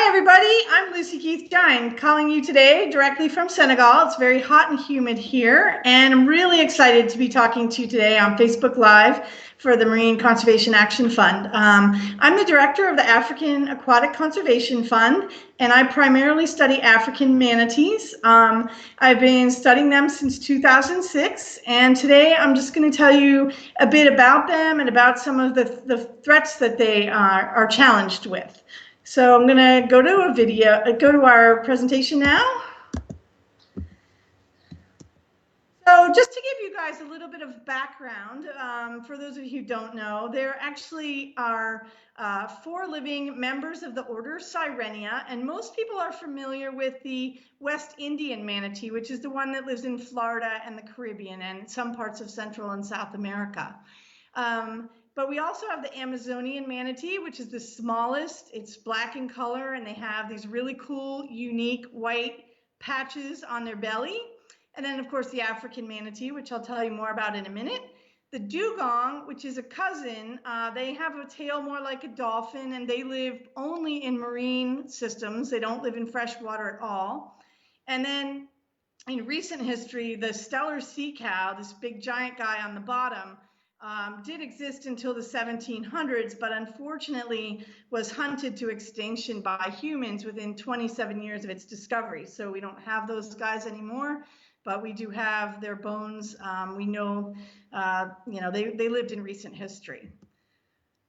everybody, I'm Lucy Keith-Diagne calling you today directly from Senegal. It's very hot and humid here, and I'm really excited to be talking to you today on Facebook Live for the Marine Conservation Action Fund. I'm the director of the African Aquatic Conservation Fund, and I primarily study African manatees. I've been studying them since 2006, and today I'm just going to tell you a bit about them and about some of the threats that they are challenged with. So I'm going to go to our presentation now. So just to give you guys a little bit of background, for those of you who don't know, there actually are 4 living members of the order Sirenia, and most people are familiar with the West Indian manatee, which is the one that lives in Florida and the Caribbean and some parts of Central and South America. But we also have the Amazonian manatee, which is the smallest. It's black in color, and they have these really cool, unique white patches on their belly. And then, of course, the African manatee, which I'll tell you more about in a minute. The dugong, which is a cousin, they have a tail more like a dolphin, and they live only in marine systems. They don't live in fresh water at all. And then in recent history, the Steller sea cow, this big giant guy on the bottom, did exist until the 1700s, but unfortunately was hunted to extinction by humans within 27 years of its discovery. So we don't have those guys anymore, but we do have their bones. We know, they lived in recent history.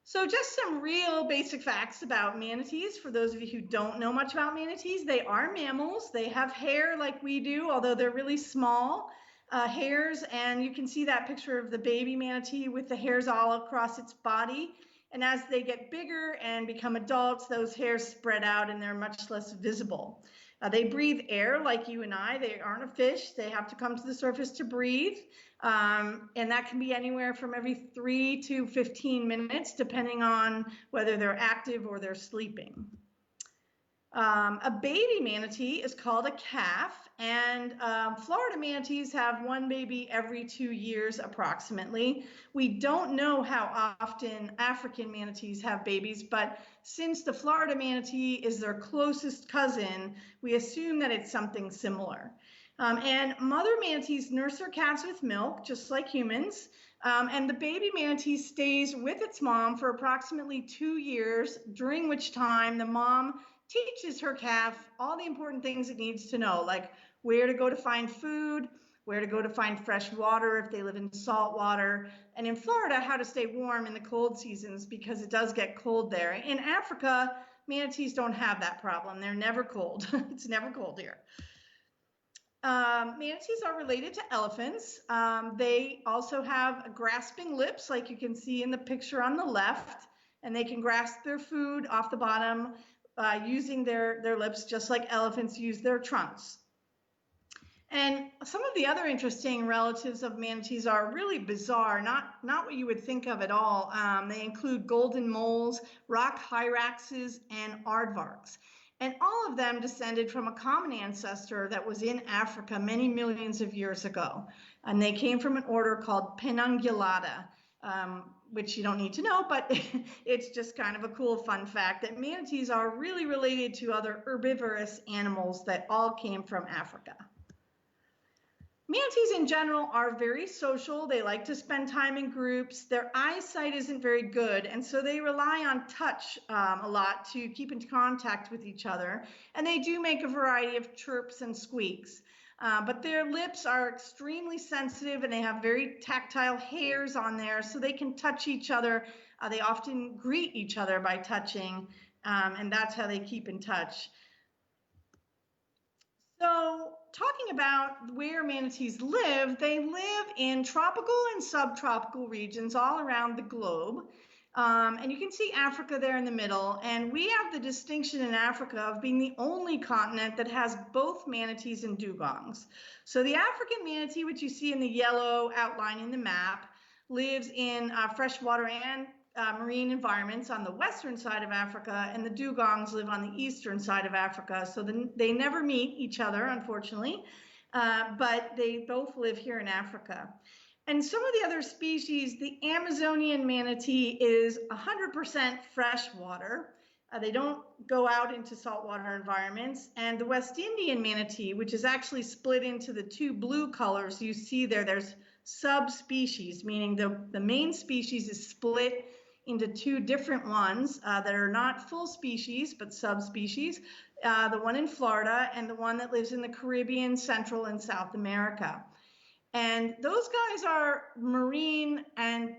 So just some real basic facts about manatees. For those of you who don't know much about manatees, they are mammals. They have hair like we do, although they're really small. Hairs, and you can see that picture of the baby manatee with the hairs all across its body. And as they get bigger and become adults, those hairs spread out and they're much less visible. They breathe air like you and I. They aren't a fish. They have to come to the surface to breathe. And that can be anywhere from every 3 to 15 minutes, depending on whether they're active or they're sleeping. A baby manatee is called a calf, and Florida manatees have one baby every 2 years approximately. We don't know how often African manatees have babies, but since the Florida manatee is their closest cousin, we assume that it's something similar. And mother manatees nurse their calves with milk, just like humans. And the baby manatee stays with its mom for approximately 2 years, during which time the mom teaches her calf all the important things it needs to know, like where to go to find food, where to go to find fresh water if they live in salt water, and in Florida, how to stay warm in the cold seasons because it does get cold there. In Africa, manatees don't have that problem. They're never cold. It's never cold here. Manatees are related to elephants. They also have grasping lips, like you can see in the picture on the left, and they can grasp their food off the bottom using their lips, just like elephants use their trunks. And some of the other interesting relatives of manatees are really bizarre, not what you would think of at all. They include golden moles, rock hyraxes, and aardvarks. And all of them descended from a common ancestor that was in Africa many millions of years ago. And they came from an order called Penungulata, which you don't need to know, but it's just kind of a cool fun fact that manatees are really related to other herbivorous animals that all came from Africa. Manatees in general are very social. They like to spend time in groups. Their eyesight isn't very good, and so they rely on touch a lot to keep in contact with each other. And they do make a variety of chirps and squeaks. But their lips are extremely sensitive, and they have very tactile hairs on there, so they can touch each other. They often greet each other by touching, and that's how they keep in touch. So talking about where manatees live, they live in tropical and subtropical regions all around the globe. And you can see Africa there in the middle. And we have the distinction in Africa of being the only continent that has both manatees and dugongs. So the African manatee, which you see in the yellow outline in the map, lives in freshwater and marine environments on the western side of Africa, and the dugongs live on the eastern side of Africa. So they never meet each other, unfortunately, but they both live here in Africa. And some of the other species, the Amazonian manatee is 100% freshwater. They don't go out into saltwater environments. And the West Indian manatee, which is actually split into the two blue colors you see there, there's subspecies, meaning the main species is split into two different ones that are not full species, but subspecies. The one in Florida and the one that lives in the Caribbean, Central, and South America. And those guys are marine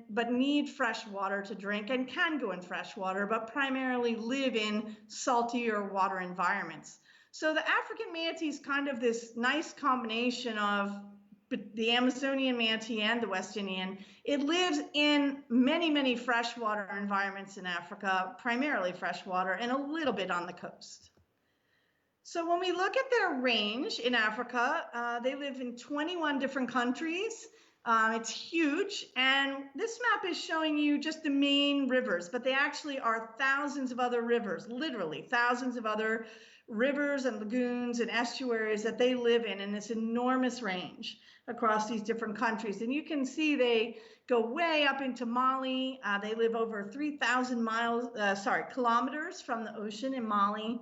but need fresh water to drink and can go in fresh water, but primarily live in saltier water environments. So the African manatee is kind of this nice combination of the Amazonian manatee and the West Indian. It lives in many, many freshwater environments in Africa, primarily freshwater, and a little bit on the coast. So when we look at their range in Africa, they live in 21 different countries. It's huge, and this map is showing you just the main rivers, but they actually are thousands of other rivers, literally thousands of other rivers and lagoons and estuaries that they live in this enormous range across these different countries. And you can see they go way up into Mali. They live over 3,000 kilometers from the ocean in Mali.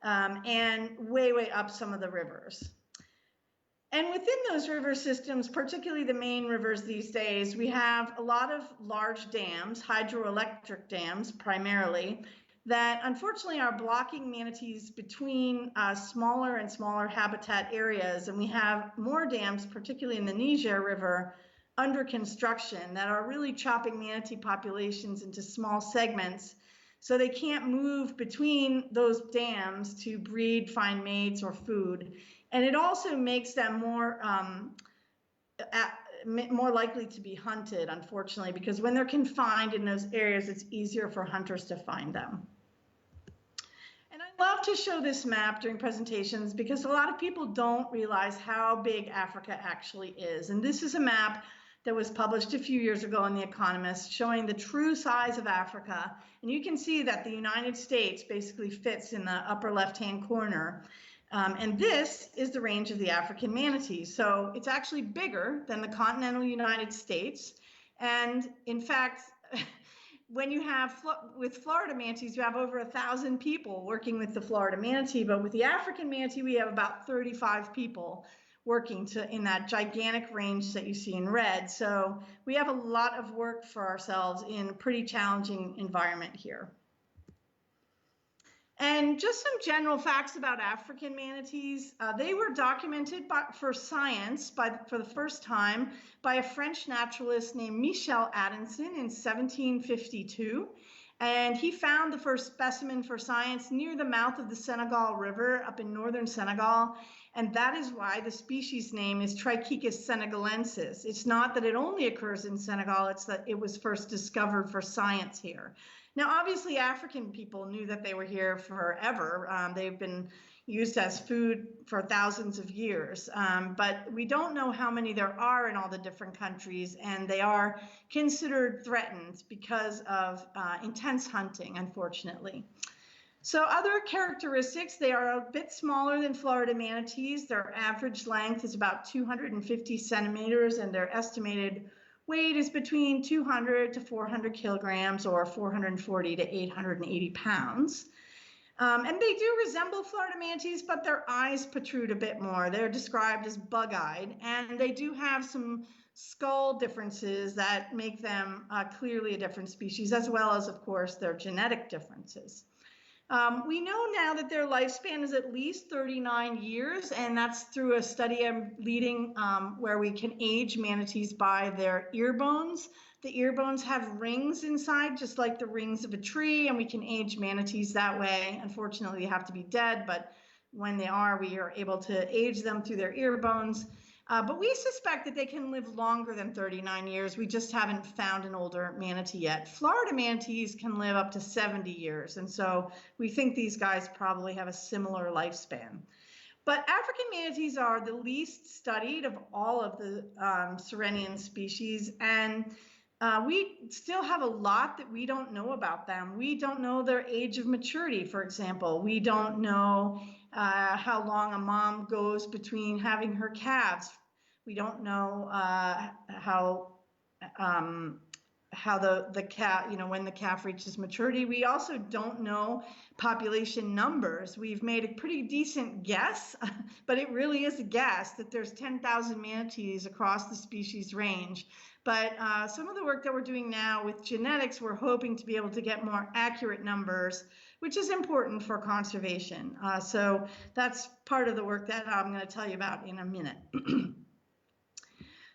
And way, way up some of the rivers. And within those river systems, particularly the main rivers these days, we have a lot of large dams, hydroelectric dams primarily, that unfortunately are blocking manatees between smaller and smaller habitat areas. And we have more dams, particularly in the Niger River, under construction that are really chopping manatee populations into small segments. So they can't move between those dams to breed, find mates, or food. And it also makes them more likely to be hunted, unfortunately, because when they're confined in those areas, it's easier for hunters to find them. And I love to show this map during presentations because a lot of people don't realize how big Africa actually is. And this is a map that was published a few years ago in The Economist showing the true size of Africa. And you can see that the United States basically fits in the upper left-hand corner. And this is the range of the African manatee. So it's actually bigger than the continental United States. And in fact, when you have, with Florida manatees, you have over 1,000 people working with the Florida manatee, but with the African manatee, we have about 35 people working in that gigantic range that you see in red. So we have a lot of work for ourselves in a pretty challenging environment here. And just some general facts about African manatees. They were documented for science for the first time by a French naturalist named Michel Addison in 1752. And he found the first specimen for science near the mouth of the Senegal River up in northern Senegal. And that is why the species name is Trichechus senegalensis. It's not that it only occurs in Senegal, it's that it was first discovered for science here. Now, obviously, African people knew that they were here forever. They've been used as food for thousands of years, but we don't know how many there are in all the different countries, and they are considered threatened because of intense hunting, unfortunately. So other characteristics, they are a bit smaller than Florida manatees. Their average length is about 250 centimeters, and their estimated weight is between 200 to 400 kilograms or 440 to 880 pounds. And they do resemble Florida manatees, but their eyes protrude a bit more. They're described as bug-eyed, and they do have some skull differences that make them clearly a different species, as well as, of course, their genetic differences. We know now that their lifespan is at least 39 years, and that's through a study I'm leading where we can age manatees by their ear bones. The ear bones have rings inside, just like the rings of a tree, and we can age manatees that way. Unfortunately, they have to be dead, but when they are, we are able to age them through their ear bones. But we suspect that they can live longer than 39 years. We just haven't found an older manatee yet. Florida manatees can live up to 70 years. And so we think these guys probably have a similar lifespan. But African manatees are the least studied of all of the Sirenian species. And we still have a lot that we don't know about them. We don't know their age of maturity, for example. We don't know how long a mom goes between having her calves. We don't know how how the calf, when the calf reaches maturity. We also don't know population numbers. We've made a pretty decent guess, but it really is a guess that there's 10,000 manatees across the species range. But some of the work that we're doing now with genetics, we're hoping to be able to get more accurate numbers, which is important for conservation. So that's part of the work that I'm going to tell you about in a minute.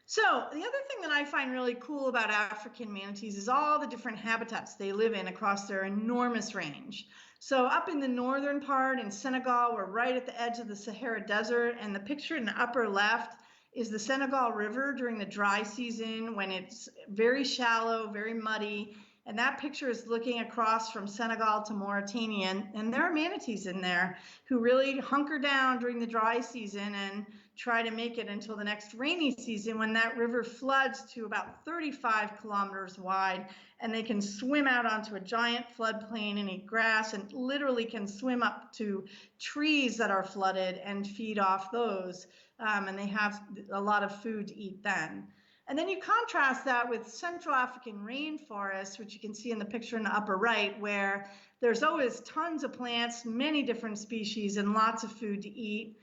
So the other thing that I find really cool about African manatees is all the different habitats they live in across their enormous range. So up in the northern part in Senegal, we're right at the edge of the Sahara Desert, and the picture in the upper left is the Senegal River during the dry season when it's very shallow, very muddy. And that picture is looking across from Senegal to Mauritania, and there are manatees in there who really hunker down during the dry season and try to make it until the next rainy season when that river floods to about 35 kilometers wide, and they can swim out onto a giant floodplain and eat grass, and literally can swim up to trees that are flooded and feed off those, and they have a lot of food to eat then. And then you contrast that with Central African rainforests, which you can see in the picture in the upper right, where there's always tons of plants, many different species, and lots of food to eat.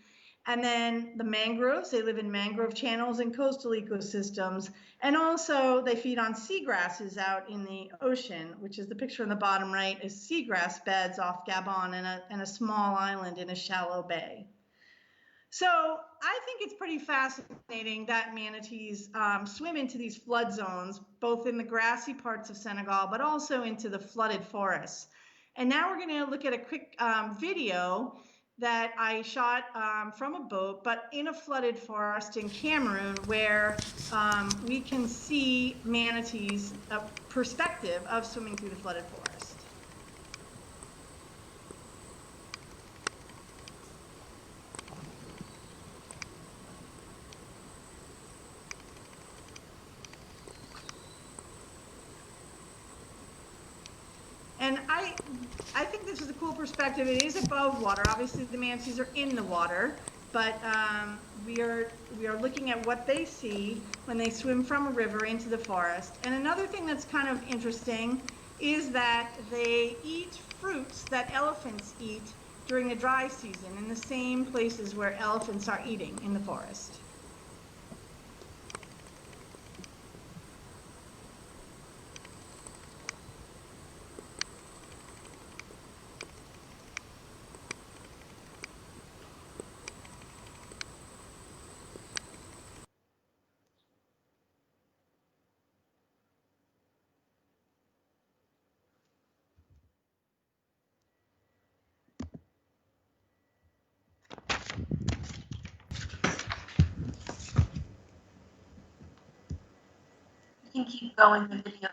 And then the mangroves, they live in mangrove channels and coastal ecosystems. And also they feed on seagrasses out in the ocean, which is the picture in the bottom right, is seagrass beds off Gabon and a small island in a shallow bay. So I think it's pretty fascinating that manatees swim into these flood zones, both in the grassy parts of Senegal, but also into the flooded forests. And now we're going to look at a quick video that I shot from a boat, but in a flooded forest in Cameroon, where we can see manatees' perspective of swimming through the flooded forest. And I think this is a cool perspective. It is above water. Obviously, the manatees are in the water, but we are looking at what they see when they swim from a river into the forest. And another thing that's kind of interesting is that they eat fruits that elephants eat during the dry season in the same places where elephants are eating in the forest. You can keep going the video.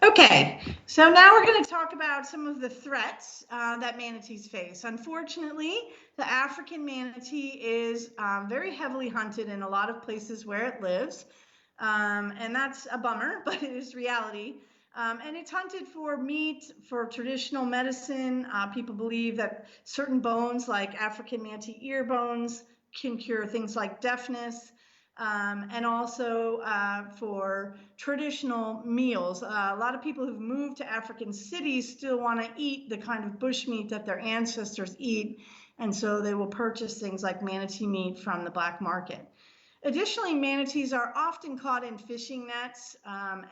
Okay, so now we're going to talk about some of the threats that manatees face. Unfortunately, the African manatee is very heavily hunted in a lot of places where it lives, and that's a bummer, but it is reality. And it's hunted for meat, for traditional medicine. People believe that certain bones, like African manatee ear bones, can cure things like deafness. And also for traditional meals. A lot of people who've moved to African cities still want to eat the kind of bush meat that their ancestors eat, and so they will purchase things like manatee meat from the black market. Additionally, manatees are often caught in fishing nets,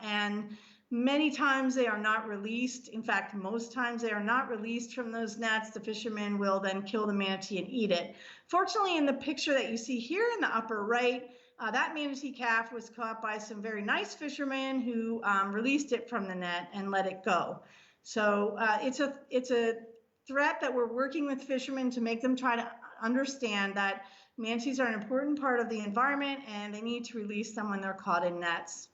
and many times they are not released. In fact, most times they are not released from those nets. The fishermen will then kill the manatee and eat it. Fortunately, in the picture that you see here in the upper right, that manatee calf was caught by some very nice fishermen who released it from the net and let it go. So it's a threat that we're working with fishermen to make them try to understand that manatees are an important part of the environment and they need to release them when they're caught in nets.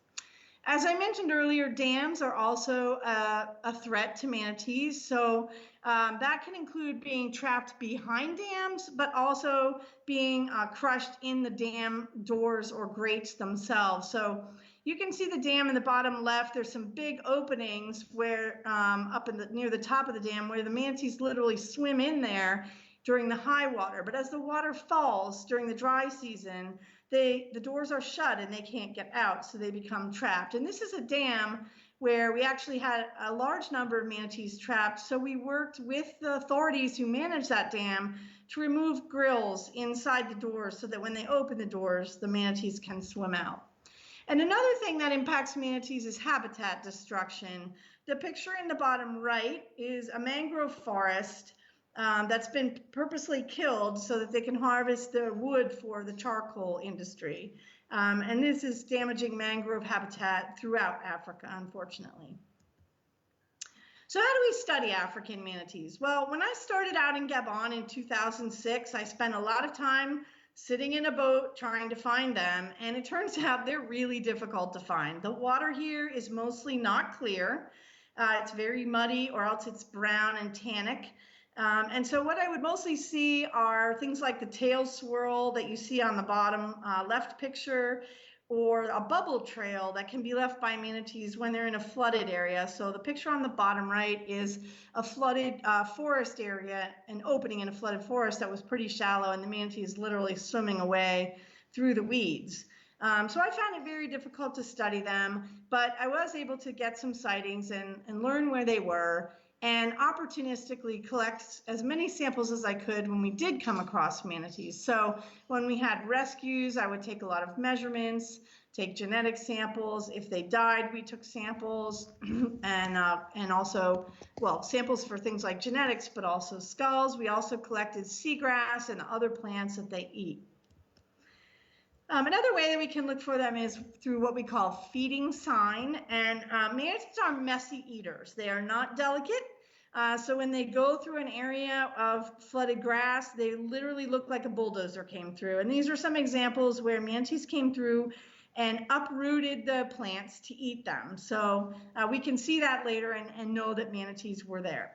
As I mentioned earlier, dams are also a threat to manatees. So that can include being trapped behind dams, but also being crushed in the dam doors or grates themselves. So you can see the dam in the bottom left. There's some big openings where up in near the top of the dam where the manatees literally swim in there during the high water. But as the water falls during the dry season, the doors are shut and they can't get out, so they become trapped. And this is a dam where we actually had a large number of manatees trapped. So we worked with the authorities who manage that dam to remove grills inside the doors so that when they open the doors, the manatees can swim out. And another thing that impacts manatees is habitat destruction. The picture in the bottom right is a mangrove forest that's been purposely killed so that they can harvest the wood for the charcoal industry. And this is damaging mangrove habitat throughout Africa, unfortunately. So how do we study African manatees? Well, when I started out in Gabon in 2006, I spent a lot of time sitting in a boat trying to find them, and it turns out they're really difficult to find. The water here is mostly not clear. It's very muddy, or else it's brown and tannic. And so what I would mostly see are things like the tail swirl that you see on the bottom left picture, or a bubble trail that can be left by manatees when they're in a flooded area. So the picture on the bottom right is a flooded forest area, an opening in a flooded forest that was pretty shallow, and the manatee is literally swimming away through the weeds. So I found it very difficult to study them, but I was able to get some sightings and learn where they were, and opportunistically collect as many samples as I could when we did come across manatees. So when we had rescues, I would take a lot of measurements, take genetic samples. If they died, we took samples and also, well, samples for things like genetics, but also skulls. We also collected seagrass and other plants that they eat. Another way that we can look for them is through what we call feeding sign. And manatees are messy eaters. They are not delicate. So when they go through an area of flooded grass, they literally look like a bulldozer came through. And these are some examples where manatees came through and uprooted the plants to eat them. So we can see that later and know that manatees were there.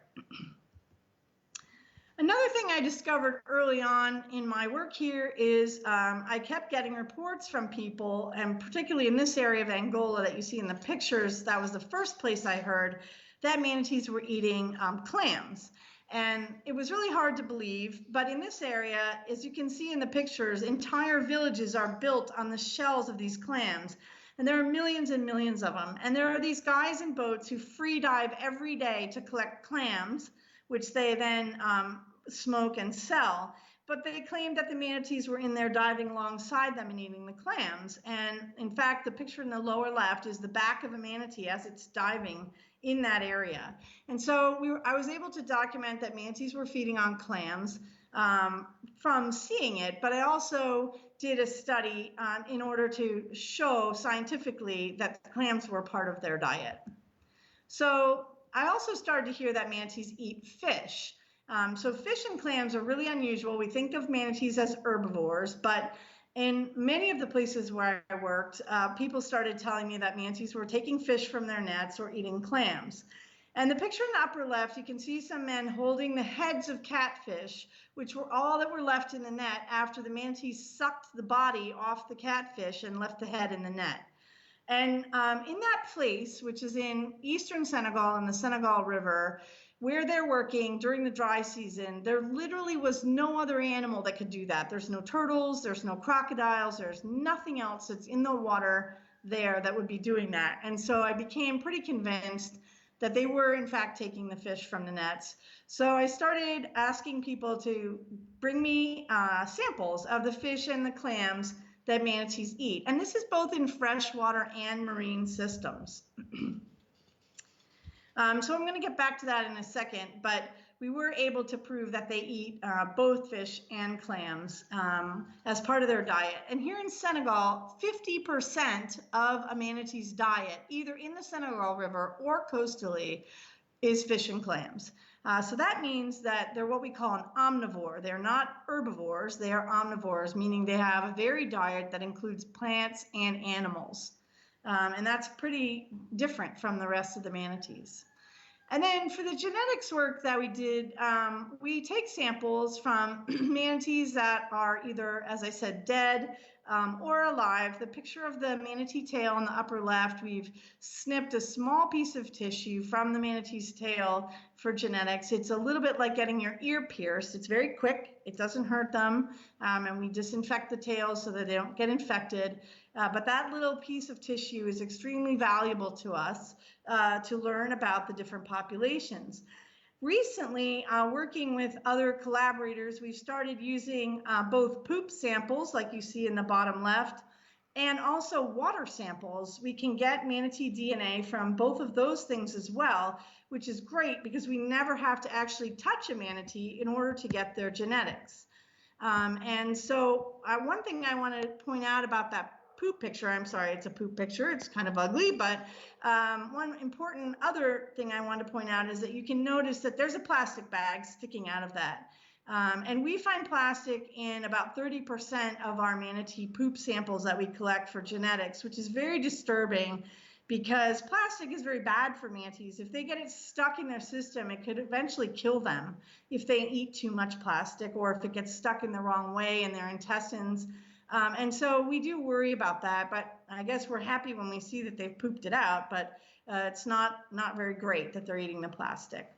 Another thing I discovered early on in my work here is I kept getting reports from people, and particularly in this area of Angola that you see in the pictures, that was the first place I heard that manatees were eating clams. And it was really hard to believe, but in this area, as you can see in the pictures, entire villages are built on the shells of these clams. And there are millions and millions of them. And there are these guys in boats who free dive every day to collect clams, which they then smoke and sell. But they claimed that the manatees were in there diving alongside them and eating the clams. And in fact, the picture in the lower left is the back of a manatee as it's diving in that area. And so I was able to document that manatees were feeding on clams from seeing it, but I also did a study in order to show scientifically that clams were part of their diet. So I also started to hear that manatees eat fish. So fish and clams are really unusual. We think of manatees as herbivores, but in many of the places where I worked, people started telling me that manatees were taking fish from their nets or eating clams. And the picture in the upper left, you can see some men holding the heads of catfish, which were all that were left in the net after the manatees sucked the body off the catfish and left the head in the net. And in that place, which is in eastern Senegal in the Senegal River, where they're working during the dry season, there literally was no other animal that could do that. There's no turtles, there's no crocodiles, there's nothing else that's in the water there that would be doing that. And so I became pretty convinced that they were in fact taking the fish from the nets. So I started asking people to bring me samples of the fish and the clams that manatees eat. And this is both in freshwater and marine systems. So I'm going to get back to that in a second, but we were able to prove that they eat both fish and clams as part of their diet. And here in Senegal, 50% of a manatee's diet, either in the Senegal River or coastally, is fish and clams. So that means that they're what we call an omnivore. They're not herbivores, they are omnivores, meaning they have a varied diet that includes plants and animals. And that's pretty different from the rest of the manatees. And then for the genetics work that we did, we take samples from manatees that are either, as I said, dead or alive. The picture of the manatee tail on the upper left, we've snipped a small piece of tissue from the manatee's tail for genetics. It's a little bit like getting your ear pierced. It's very quick. It doesn't hurt them. And we disinfect the tails so that they don't get infected. But that little piece of tissue is extremely valuable to us to learn about the different populations. Recently, working with other collaborators, we've started using both poop samples, like you see in the bottom left, and also water samples. We can get manatee DNA from both of those things as well, which is great because we never have to actually touch a manatee in order to get their genetics. And so one thing I want to point out about that poop picture, I'm sorry, it's a poop picture, it's kind of ugly, but one important other thing I want to point out is that you can notice that there's a plastic bag sticking out of that. And we find plastic in about 30% of our manatee poop samples that we collect for genetics, which is very disturbing because plastic is very bad for manatees. If they get it stuck in their system, it could eventually kill them if they eat too much plastic or if it gets stuck in the wrong way in their intestines. And so we do worry about that, but I guess we're happy when we see that they've pooped it out, but it's not very great that they're eating the plastic.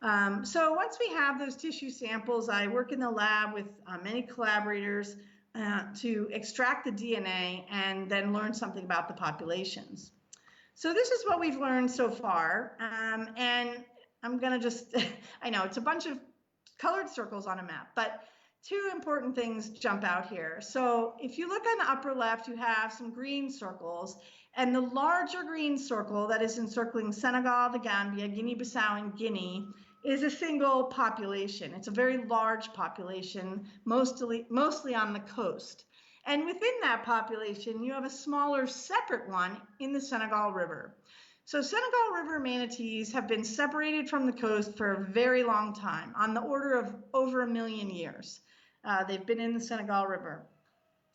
So once we have those tissue samples, I work in the lab with many collaborators to extract the DNA and then learn something about the populations. So this is what we've learned so far. And I'm gonna just, I know it's a bunch of colored circles on a map, but two important things jump out here. So if you look on the upper left, you have some green circles, and the larger green circle that is encircling Senegal, the Gambia, Guinea-Bissau, and Guinea is a single population. It's a very large population, mostly on the coast. And within that population, you have a smaller separate one in the Senegal River. So Senegal River manatees have been separated from the coast for a very long time, on the order of over 1 million years. They've been in the Senegal River.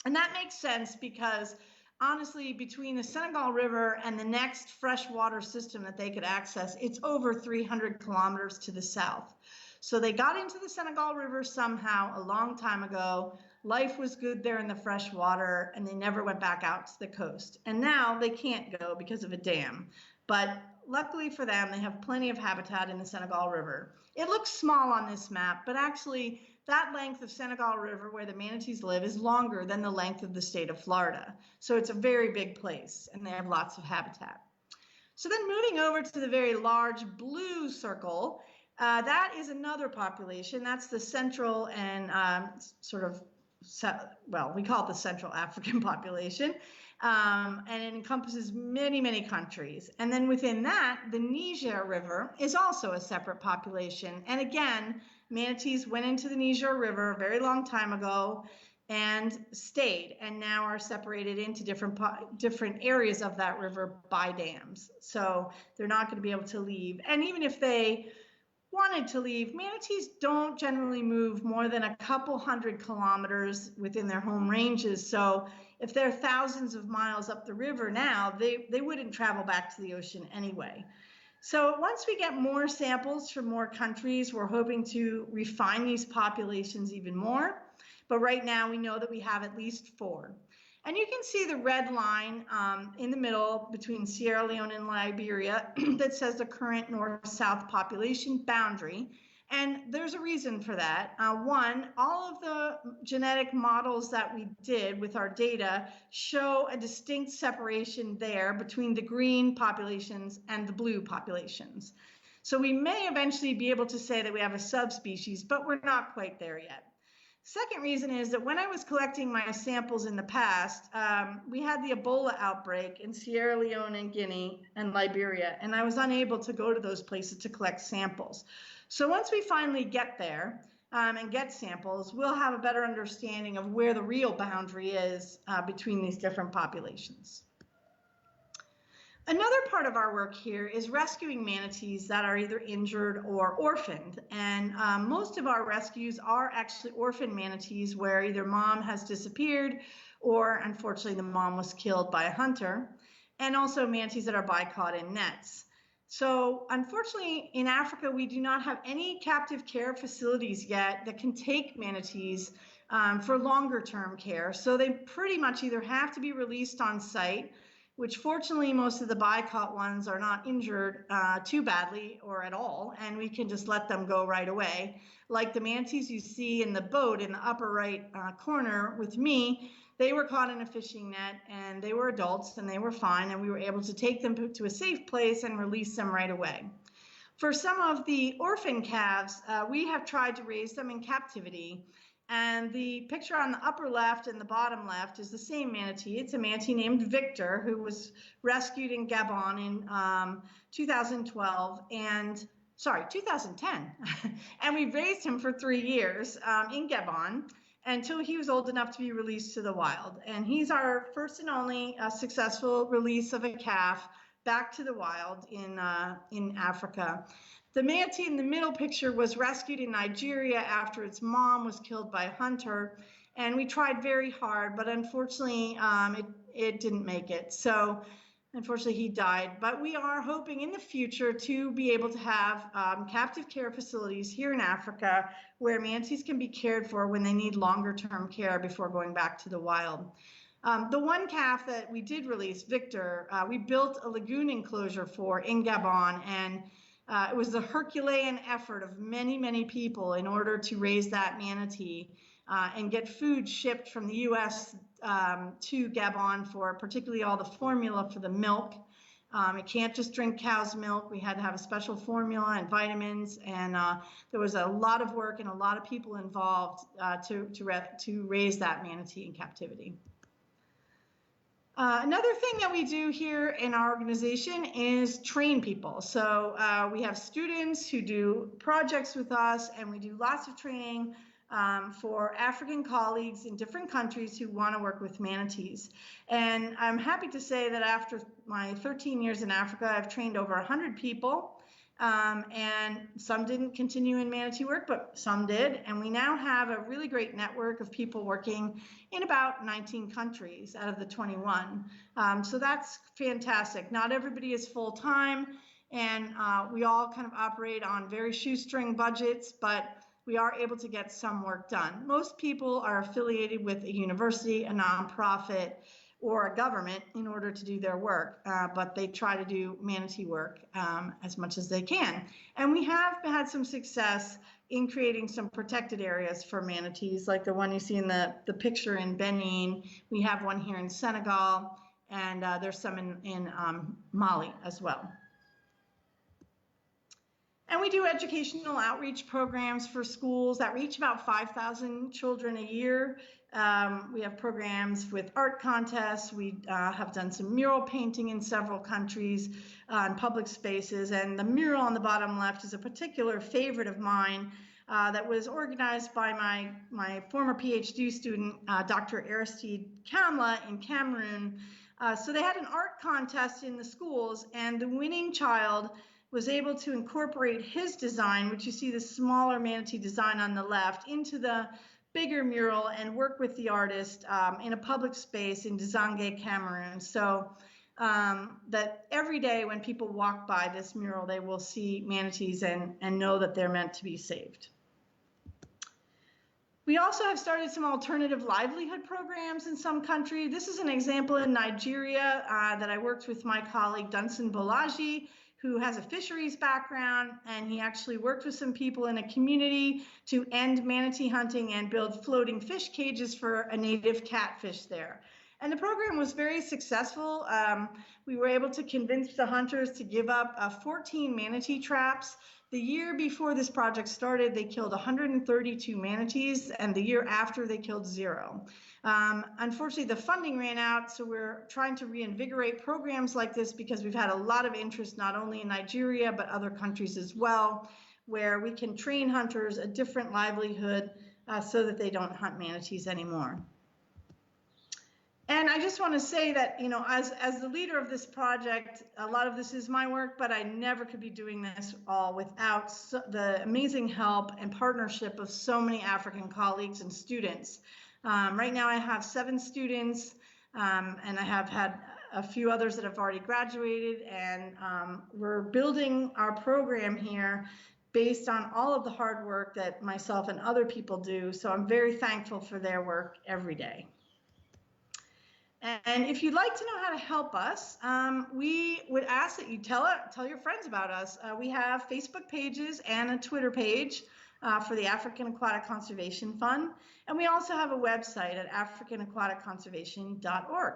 And that makes sense because honestly, between the Senegal River and the next freshwater system that they could access, it's over 300 kilometers to the south. So they got into the Senegal River somehow a long time ago. Life was good there in the fresh water, and they never went back out to the coast. And now they can't go because of a dam. But luckily for them, they have plenty of habitat in the Senegal River. It looks small on this map, but actually that length of Senegal River where the manatees live is longer than the length of the state of Florida. So it's a very big place, and they have lots of habitat. So then moving over to the very large blue circle, that is another population. That's the central and we call it the Central African population. And it encompasses many, many countries. And then within that, the Niger River is also a separate population. And again, manatees went into the Niger River a very long time ago and stayed, and now are separated into different areas of that river by dams. So they're not going to be able to leave. And even if they wanted to leave, manatees don't generally move more than a couple hundred kilometers within their home ranges. So if they're thousands of miles up the river now, they wouldn't travel back to the ocean anyway. So once we get more samples from more countries, we're hoping to refine these populations even more. But right now we know that we have at least 4. And you can see the red line in the middle between Sierra Leone and Liberia that says the current north-south population boundary. And there's a reason for that. One, all of the genetic models that we did with our data show a distinct separation there between the green populations and the blue populations. So we may eventually be able to say that we have a subspecies, but we're not quite there yet. Second reason is that when I was collecting my samples in the past, we had the Ebola outbreak in Sierra Leone and Guinea and Liberia, and I was unable to go to those places to collect samples. So once we finally get there and get samples, we'll have a better understanding of where the real boundary is between these different populations. Another part of our work here is rescuing manatees that are either injured or orphaned. And most of our rescues are actually orphan manatees where either mom has disappeared or unfortunately the mom was killed by a hunter, and also manatees that are bycaught in nets. So unfortunately in Africa, we do not have any captive care facilities yet that can take manatees for longer term care. So they pretty much either have to be released on site, which fortunately most of the bycatch ones are not injured too badly or at all, and we can just let them go right away. Like the manatees you see in the boat in the upper right corner with me, they were caught in a fishing net and they were adults and they were fine, and we were able to take them to a safe place and release them right away. For some of the orphan calves, we have tried to raise them in captivity. And the picture on the upper left and the bottom left is the same manatee. It's a manatee named Victor, who was rescued in Gabon in 2012 and, sorry, 2010. And we raised him for 3 years in Gabon until he was old enough to be released to the wild. And he's our first and only successful release of a calf back to the wild in Africa. The manatee in the middle picture was rescued in Nigeria after its mom was killed by a hunter. And we tried very hard, but unfortunately, it didn't make it. So unfortunately, he died. But we are hoping in the future to be able to have captive care facilities here in Africa where manatees can be cared for when they need longer term care before going back to the wild. The one calf that we did release, Victor, we built a lagoon enclosure for in Gabon, and it was the Herculean effort of many, many people in order to raise that manatee and get food shipped from the US to Gabon for particularly all the formula for the milk. It can't just drink cow's milk. We had to have a special formula and vitamins, and there was a lot of work and a lot of people involved to raise that manatee in captivity. Another thing that we do here in our organization is train people. So we have students who do projects with us, and we do lots of training for African colleagues in different countries who want to work with manatees. And I'm happy to say that after my 13 years in Africa, I've trained over 100 people. And some didn't continue in manatee work, but some did. And we now have a really great network of people working in about 19 countries out of the 21. So that's fantastic. Not everybody is full-time, and we all kind of operate on very shoestring budgets, but we are able to get some work done. Most people are affiliated with a university, a nonprofit, or a government in order to do their work, but they try to do manatee work as much as they can. And we have had some success in creating some protected areas for manatees, like the one you see in the picture in Benin. We have one here in Senegal, and there's some in Mali as well. And we do educational outreach programs for schools that reach about 5,000 children a year. We have programs with art contests. We have done some mural painting in several countries in public spaces. And the mural on the bottom left is a particular favorite of mine that was organized by my former Ph.D. student, Dr. Aristide Kamla in Cameroon. So they had an art contest in the schools, and the winning child was able to incorporate his design, which you see the smaller manatee design on the left, into the bigger mural and work with the artist in a public space in Dzange, Cameroon. So that every day when people walk by this mural, they will see manatees and know that they're meant to be saved. We also have started some alternative livelihood programs in some country. This is an example in Nigeria that I worked with my colleague Dunson Bolaji, who has a fisheries background, and he actually worked with some people in a community to end manatee hunting and build floating fish cages for a native catfish there. And the program was very successful. We were able to convince the hunters to give up 14 manatee traps. The year before this project started, they killed 132 manatees, and the year after they killed 0. Unfortunately, the funding ran out, so we're trying to reinvigorate programs like this because we've had a lot of interest not only in Nigeria, but other countries as well, where we can train hunters a different livelihood so that they don't hunt manatees anymore. And I just want to say that, you know, as the leader of this project, a lot of this is my work, but I never could be doing this all without the amazing help and partnership of so many African colleagues and students. Right now I have 7 students, and I have had a few others that have already graduated, and we're building our program here based on all of the hard work that myself and other people do. So I'm very thankful for their work every day. And if you'd like to know how to help us, we would ask that you tell your friends about us. We have Facebook pages and a Twitter page for the African Aquatic Conservation Fund. And we also have a website at africanaquaticconservation.org.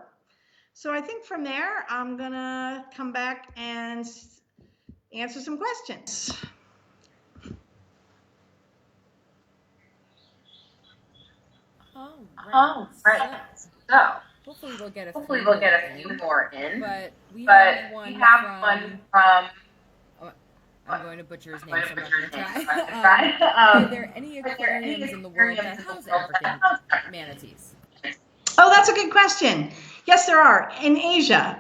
So I think from there, I'm gonna come back and answer some questions. Oh, right. So hopefully we'll get a few more in. But we have one from I'm going to butcher his name, so I'm not going to try. Are there any aquariums in the world that house African manatees? Oh, that's a good question. Yes, there are. In Asia,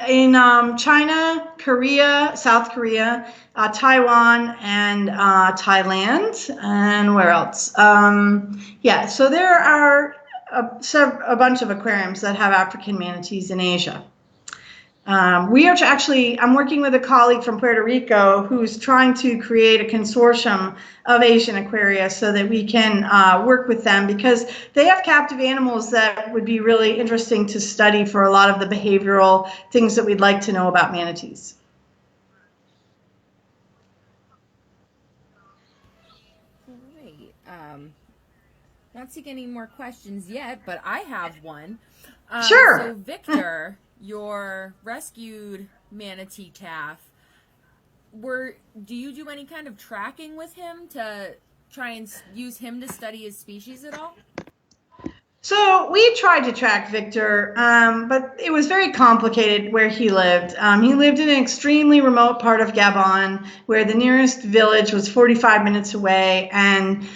in China, Korea, South Korea, Taiwan, and Thailand, and where else? Yeah, so there are a bunch of aquariums that have African manatees in Asia. We are actually, I'm working with a colleague from Puerto Rico who's trying to create a consortium of Asian aquaria so that we can work with them, because they have captive animals that would be really interesting to study for a lot of the behavioral things that we'd like to know about manatees. Great. Not seeing any more questions yet, but I have one. Sure. So Victor, your rescued manatee calf, do you do any kind of tracking with him to try and use him to study his species at all? So we tried to track Victor, but it was very complicated where he lived. He lived in an extremely remote part of Gabon where the nearest village was 45 minutes away, and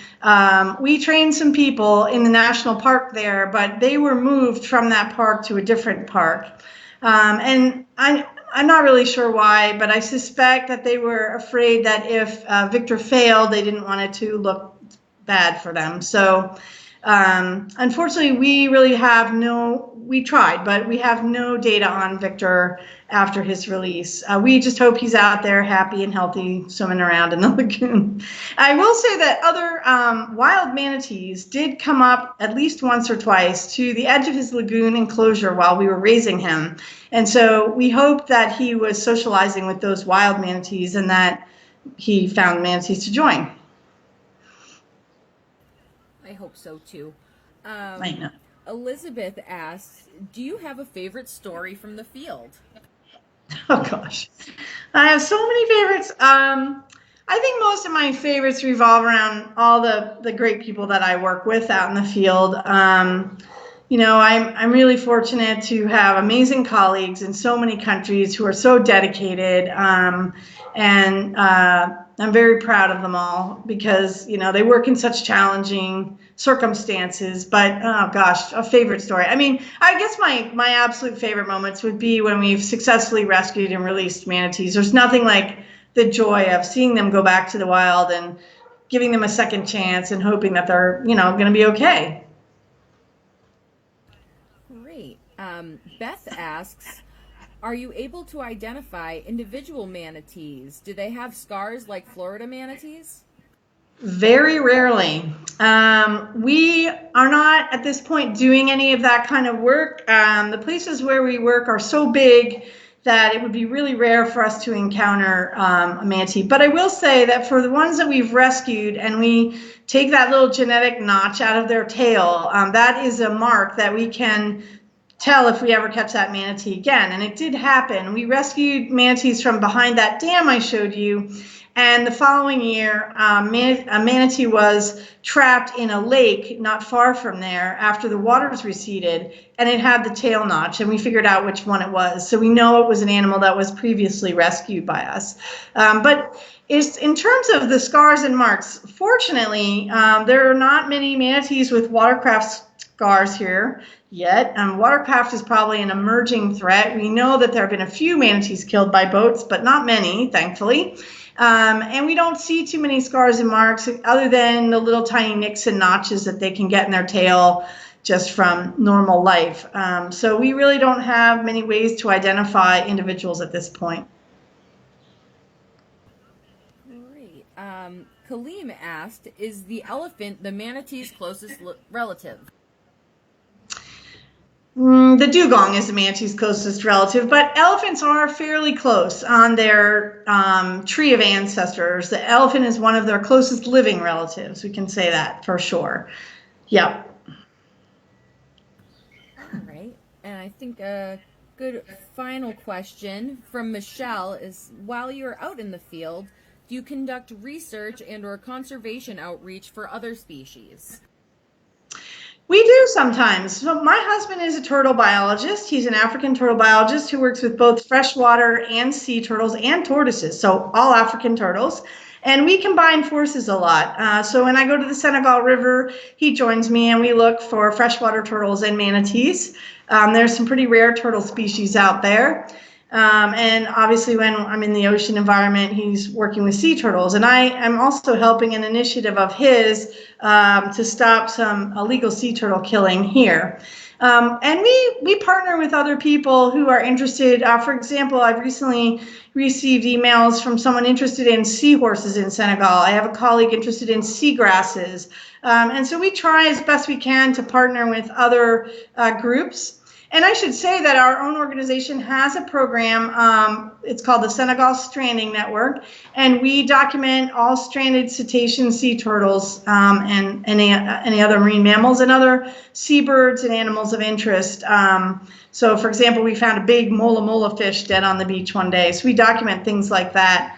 we trained some people in the national park there, but they were moved from that park to a different park. And I'm not really sure why, but I suspect that they were afraid that if Victor failed, they didn't want it to look bad for them. So unfortunately, we tried, but we have no data on Victor after his release. We just hope he's out there happy and healthy swimming around in the lagoon. I will say that other wild manatees did come up at least once or twice to the edge of his lagoon enclosure while we were raising him. And so we hope that he was socializing with those wild manatees and that he found manatees to join. I hope so too. I know. Elizabeth asks, do you have a favorite story from the field? Oh gosh, I have so many favorites. I think most of my favorites revolve around all the great people that I work with out in the field. You know, I'm really fortunate to have amazing colleagues in so many countries who are so dedicated, and I'm very proud of them all because, you know, they work in such challenging circumstances. But oh gosh, a favorite story. I mean, I guess my absolute favorite moments would be when we've successfully rescued and released manatees. There's nothing like the joy of seeing them go back to the wild and giving them a second chance and hoping that they're, you know, going to be okay. Great. Beth asks, are you able to identify individual manatees? Do they have scars like Florida manatees? Very rarely. We are not at this point doing any of that kind of work. The places where we work are so big that it would be really rare for us to encounter a manatee. But I will say that for the ones that we've rescued and we take that little genetic notch out of their tail, that is a mark that we can tell if we ever catch that manatee again. And it did happen. We rescued manatees from behind that dam I showed you. And the following year, a manatee was trapped in a lake not far from there after the waters receded, and it had the tail notch, and we figured out which one it was. So we know it was an animal that was previously rescued by us. But in terms of the scars and marks, fortunately, there are not many manatees with watercraft scars here yet. Watercraft is probably an emerging threat. We know that there have been a few manatees killed by boats, but not many, thankfully. And we don't see too many scars and marks other than the little tiny nicks and notches that they can get in their tail just from normal life. So we really don't have many ways to identify individuals at this point. Great. Kaleem asked, is the elephant the manatee's closest relative? The dugong is the manatee's closest relative, but elephants are fairly close on their tree of ancestors. The elephant is one of their closest living relatives. We can say that for sure. Yep. All right. And I think a good final question from Michelle is, while you're out in the field, do you conduct research and or conservation outreach for other species? We do sometimes. So my husband is a turtle biologist. He's an African turtle biologist who works with both freshwater and sea turtles and tortoises, so all African turtles. And we combine forces a lot. So when I go to the Senegal River, he joins me and we look for freshwater turtles and manatees. There's some pretty rare turtle species out there. And obviously when I'm in the ocean environment, he's working with sea turtles. And I am also helping an initiative of his to stop some illegal sea turtle killing here. And we partner with other people who are interested. For example, I've recently received emails from someone interested in seahorses in Senegal. I have a colleague interested in seagrasses. And so we try as best we can to partner with other groups. And I should say that our own organization has a program. It's called the Senegal Stranding Network, and we document all stranded cetacean sea turtles and any other marine mammals and other seabirds and animals of interest. So, for example, we found a big mola fish dead on the beach one day. So we document things like that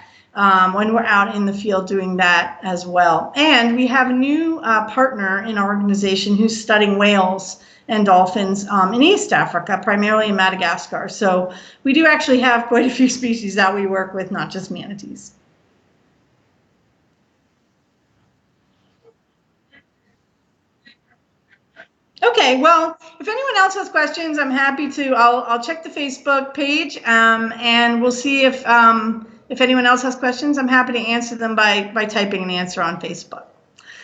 when we're out in the field doing that as well. And we have a new partner in our organization who's studying whales and dolphins in East Africa, primarily in Madagascar. So we do actually have quite a few species that we work with, not just manatees. Okay, well, if anyone else has questions, I'm happy to, I'll check the Facebook page and we'll see if anyone else has questions. I'm happy to answer them by typing an answer on Facebook.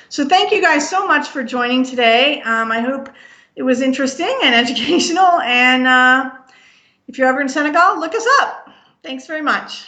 So thank you guys so much for joining today. I hope it was interesting and educational, and if you're ever in Senegal, look us up. Thanks very much.